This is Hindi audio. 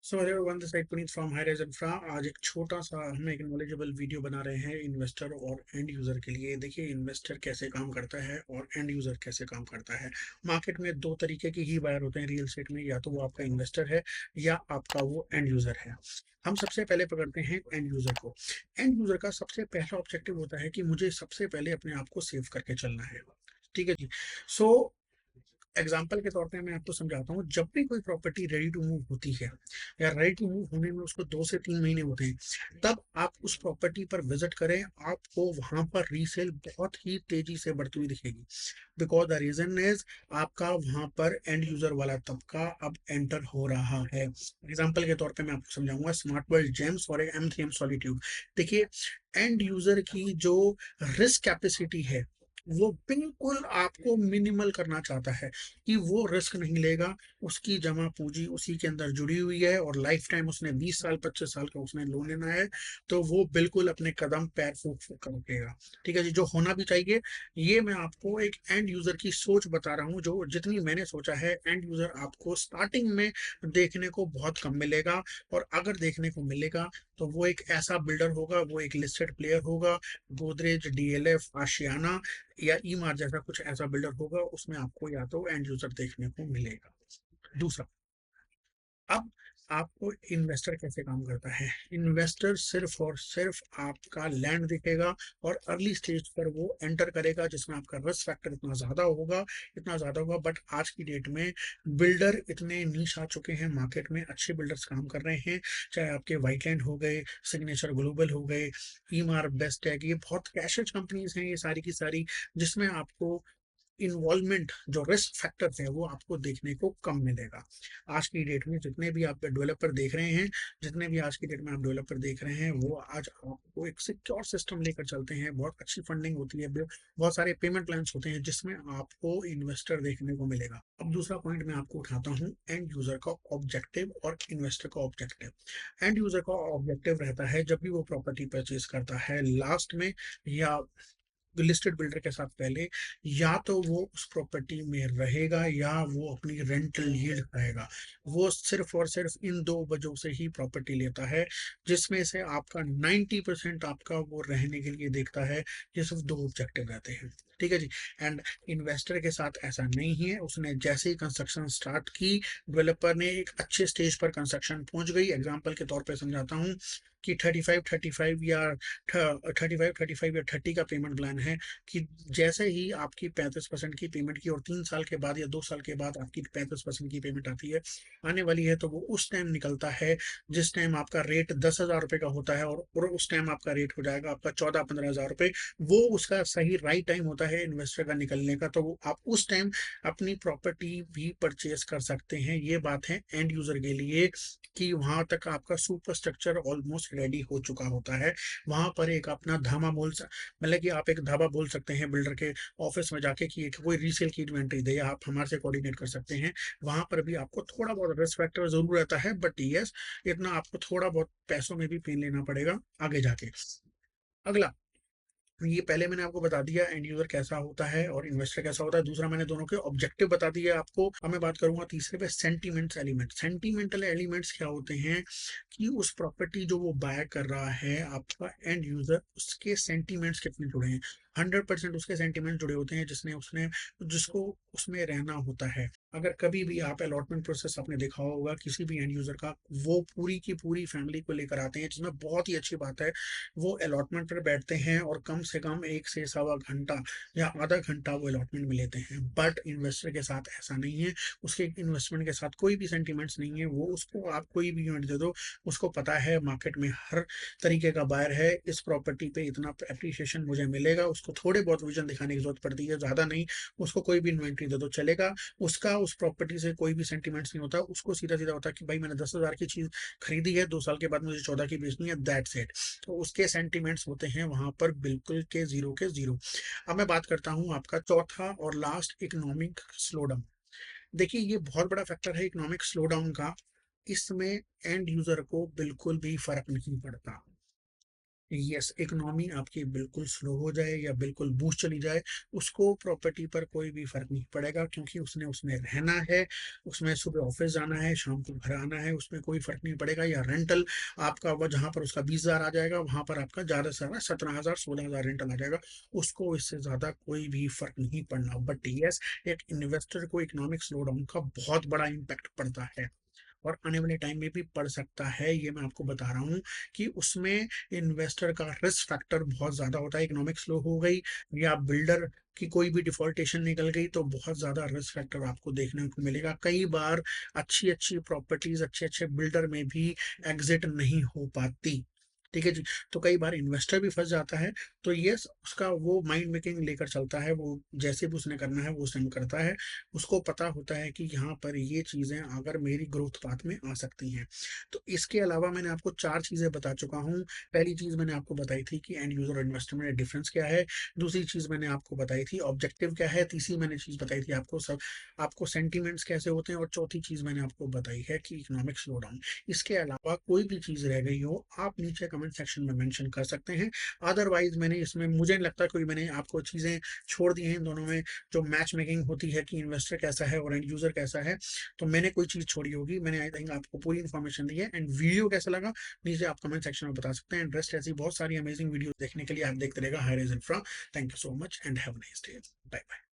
So hello everyone, this side Puneet from high rise infra. आज एक छोटा सा हम एक नॉलेजेबल वीडियो बना रहे हैं इन्वेस्टर और एंड यूजर के लिए। देखिए, इन्वेस्टर कैसे काम करता है और एंड यूजर कैसे काम करता है। मार्केट में दो तरीके के ही बायर होते हैं रियल एस्टेट में, या तो वो आपका इन्वेस्टर है या आपका वो एंड यूजर है। हम सबसे पहले पकड़ते हैं एंड यूजर को। एंड यूजर का सबसे पहला ऑब्जेक्टिव होता है कि मुझे सबसे पहले अपने आप को सेव करके चलना है। ठीक है जी। सो एग्जाम्पल के तौर पे मैं आपको समझाता हूँ। जब भी कोई प्रॉपर्टी रेडी टू मूव होती है या रेडी टू मूव होने में उसको 2 से 3 महीने होते हैं, तब आप उस प्रॉपर्टी पर विजिट करें। आपको वहां पर रीसेल बहुत ही तेजी से बढ़ती हुई दिखेगी। बिकॉज द रीजन इज, आपका वहां पर एंड यूजर वाला तबका अब एंटर हो रहा है। एग्जाम्पल के तौर पे मैं आपको समझाऊंगा स्मार्ट वर्ल्ड जेम्स और M3M सॉलिट्यूड। देखिए, एंड यूजर की जो रिस्क कैपेसिटी है वो बिल्कुल आपको मिनिमल करना चाहता है कि वो रिस्क नहीं लेगा। उसकी जमा पूंजी उसी के अंदर जुड़ी हुई है और लाइफ टाइम उसने 20 साल 25 साल का उसने लोन लेना है। तो वो बिल्कुल अपने कदम पैर फूक फूक कर उठेगा। ठीक है जी, जो होना भी चाहिए। ये मैं आपको एक एंड यूजर की सोच बता रहा हूँ, जो जितनी मैंने सोचा है। एंड यूजर आपको स्टार्टिंग में देखने को बहुत कम मिलेगा, और अगर देखने को मिलेगा तो वो एक ऐसा बिल्डर होगा, वो एक लिस्टेड प्लेयर होगा। गोदरेज, DLF, आशियाना या ई मार्ट जैसा कुछ ऐसा बिल्डर होगा, उसमें आपको या तो एंड यूजर देखने को मिलेगा। दूसरा, अब आपको इन्वेस्टर कैसे काम करता है। इन्वेस्टर सिर्फ और सिर्फ आपका लैंड दिखेगा और अर्ली स्टेज पर वो एंटर करेगा, जिसमें आपका रिस्क फैक्टर इतना ज्यादा होगा। बट आज की डेट में बिल्डर इतने नीश आ चुके हैं मार्केट में, अच्छे बिल्डर्स काम कर रहे हैं। चाहे आपके वाइटलैंड हो गए, सिग्नेचर ग्लोबल हो गए, ईमार, बेस्ट टैग, ये बहुत कैशेज कंपनीज हैं ये सारी की सारी, जिसमें आपको इन्वॉल्वमेंट, जो रिस्क फैक्टर है, वो आपको देखने को कम मिलेगा। आज की डेट में जितने भी आप डेवलपर देख रहे हैं, जितने भी आज की डेट में आप डेवलपर देख रहे हैं, वो आज आपको एक सिक्योर सिस्टम लेकर चलते हैं। बहुत अच्छी फंडिंग होती है, बहुत सारे पेमेंट प्लान्स होते हैं, जिसमें आपको इन्वेस्टर देखने को मिलेगा। अब दूसरा पॉइंट मैं आपको उठाता हूँ, एंड यूजर का ऑब्जेक्टिव और इन्वेस्टर का ऑब्जेक्टिव। एंड यूजर का ऑब्जेक्टिव रहता है, जब भी वो प्रॉपर्टी परचेज करता है लास्ट में या लिस्टेड बिल्डर के साथ पहले, या तो वो उस प्रॉपर्टी में रहेगा या वो अपनी रेंटल यील्ड पाएगा। वो सिर्फ और सिर्फ इन दो वजहों से ही प्रॉपर्टी लेता है, जिसमें से आपका 90% आपका वो रहने के लिए देखता है। ये सिर्फ दो ऑब्जेक्टिव रहते हैं। ठीक है जी। एंड इन्वेस्टर के साथ ऐसा नहीं है। उसने जैसे ही कंस्ट्रक्शन स्टार्ट की, डेवलपर ने एक अच्छे स्टेज पर कंस्ट्रक्शन पहुंच गई। एग्जाम्पल के तौर पर समझाता हूँ कि 35 या 30 का पेमेंट प्लान है, कि जैसे ही आपकी 35% की पेमेंट की और 3 साल के बाद या 2 साल के बाद आपकी 35% की पेमेंट आती है, आने वाली है, तो वो उस टाइम निकलता है जिस टाइम आपका रेट 10,000 रुपये का होता है, और उस टाइम आपका रेट हो जाएगा आपका 14-15 हज़ार रुपये। वो उसका सही राइट टाइम होता है इन्वेस्टर का निकलने का, तो वो आप उस टाइम अपनी प्रॉपर्टी भी परचेज कर सकते हैं। ये बात है एंड यूजर के लिए, कि वहां तक आपका सुपर स्ट्रक्चर ऑलमोस्ट रेडी हो चुका होता है। वहां पर एक अपना धामा मतलब कि आप एक ढाबा बोल सकते हैं बिल्डर के ऑफिस में जाके कि कोई रीसेल की इन्वेंट्री दे, या आप हमारे से कोऑर्डिनेट कर सकते हैं। वहां पर भी आपको थोड़ा बहुत रिस्क फैक्टर जरूर रहता है, बट यस, इतना आपको थोड़ा बहुत पैसों में भी पेन लेना पड़ेगा आगे जाके। अगला, ये पहले मैंने आपको बता दिया एंड यूजर कैसा होता है और इन्वेस्टर कैसा होता है। दूसरा, मैंने दोनों के ऑब्जेक्टिव बता दिए आपको। अब मैं बात करूंगा तीसरे पे, सेंटीमेंट्स एलिमेंट। सेंटीमेंटल एलिमेंट्स क्या होते हैं, कि उस प्रॉपर्टी जो वो बाय कर रहा है आपका एंड यूजर, उसके सेंटीमेंट्स कितने जुड़े हैं। 100% उसके सेंटीमेंट जुड़े होते हैं, जिसको उसमें रहना होता है। अगर कभी भी आप अलॉटमेंट प्रोसेस आपने देखा होगा किसी भी एंड यूजर का, वो पूरी की पूरी फैमिली को लेकर आते हैं, जिसमें बहुत ही अच्छी बात है, वो अलॉटमेंट पर बैठते हैं और कम से कम 1 से 1.25 घंटा या आधा घंटा वो अलॉटमेंट में लेते हैं। बट इन्वेस्टर के साथ ऐसा नहीं है। उसके इन्वेस्टमेंट के साथ कोई भी सेंटीमेंट्स नहीं है। वो उसको आप कोई भी यूनिट दे दो, उसको पता है मार्केट में हर तरीके का बायर है, इस प्रॉपर्टी पे इतना अप्रिशिएशन मुझे मिलेगा। उसको थोड़े बहुत विजन दिखाने की जरूरत पड़ती है, ज्यादा नहीं। उसको कोई भी इन्वेंट्री दे दो चलेगा। उसका उस प्रॉपर्टी से कोई भी सेंटीमेंट्स नहीं होता। उसको सीधा सीधा होता है कि भाई मैंने 10,000 की चीज खरीदी है, 2 साल के बाद मुझे 14 की बेचनी है, दैट्स इट। तो उसके सेंटीमेंट्स होते हैं वहां पर बिल्कुल के जीरो के जीरो। अब मैं बात करता हूं आपका चौथा और लास्ट, इकोनॉमिक स्लो डाउन। देखिए, ये बहुत बड़ा फैक्टर है इकोनॉमिक स्लो डाउन का। इसमें एंड यूजर को बिल्कुल भी फर्क नहीं पड़ता। यस, इकोनॉमी आपकी बिल्कुल स्लो हो जाए या बिल्कुल बूस्ट चली जाए, उसको प्रॉपर्टी पर कोई भी फ़र्क नहीं पड़ेगा, क्योंकि उसने उसमें रहना है, उसमें सुबह ऑफ़िस जाना है, शाम को घर आना है, उसमें कोई फ़र्क नहीं पड़ेगा। या रेंटल आपका वो जहाँ पर उसका 20,000 आ जाएगा, वहाँ पर आपका ज़्यादा से ज़्यादा 17,000 16,000 रेंटल आ जाएगा। उसको इससे ज़्यादा कोई भी फ़र्क नहीं पड़ना। बट यस, एक इन्वेस्टर को इकोनॉमिक स्लो डाउन का बहुत बड़ा इम्पैक्ट पड़ता है। और आने वाले टाइम में भी पड़ सकता है, ये मैं आपको बता रहा हूँ कि उसमें इन्वेस्टर का रिस्क फैक्टर बहुत ज़्यादा होता है। इकोनॉमिक स्लो हो गई या बिल्डर की कोई भी डिफॉल्टेशन निकल गई तो बहुत ज़्यादा रिस्क फैक्टर आपको देखने को मिलेगा। कई बार अच्छी-अच्छी प्रॉपर्टीज़, अच्छे-अच्छे बिल्डर में भी एग्ज़िट नहीं हो पाती। ठीक है जी? तो कई बार इन्वेस्टर भी फँस जाता है। तो येस, उसका वो माइंड मेकिंग लेकर चलता है, वो जैसे भी उसने करना है वो सेम करता है। उसको पता होता है कि यहाँ पर ये चीज़ें अगर मेरी ग्रोथ पाथ में आ सकती हैं। तो इसके अलावा मैंने आपको 4 चीज़ें बता चुका हूँ। पहली चीज़ मैंने आपको बताई थी कि एंड यूज़र और इन्वेस्टर में डिफरेंस क्या है। दूसरी चीज़ मैंने आपको बताई थी ऑब्जेक्टिव क्या है। तीसरी मैंने चीज़ बताई थी आपको सेंटिमेंट्स कैसे होते हैं, और चौथी चीज़ मैंने आपको बताई है कि इकोनॉमिक स्लो डाउन। इसके अलावा कोई भी चीज़ रह गई हो, आप नीचे कमेंट सेक्शन में मेंशन कर सकते हैं। अदरवाइज़ मैंने इसमें मुझे नहीं लगता कोई मैंने आपको चीज़ें छोड़ दी हैं इन दोनों में। जो मैच मेकिंग होती है कि इन्वेस्टर कैसा है और एंड यूजर कैसा है, तो मैंने कोई चीज़ छोड़ी होगी। मैंने आई थिंक आपको पूरी इन्फॉर्मेशन दी है। एंड वीडियो कैसा लगा, नीचे आप कमेंट सेक्शन में बता सकते हैं। इंटरेस्ट ऐसी बहुत सारी अमेजिंग वीडियो देखने के लिए आप देखते रहेगा high rise infra. Thank you so much and have a nice day. Bye bye.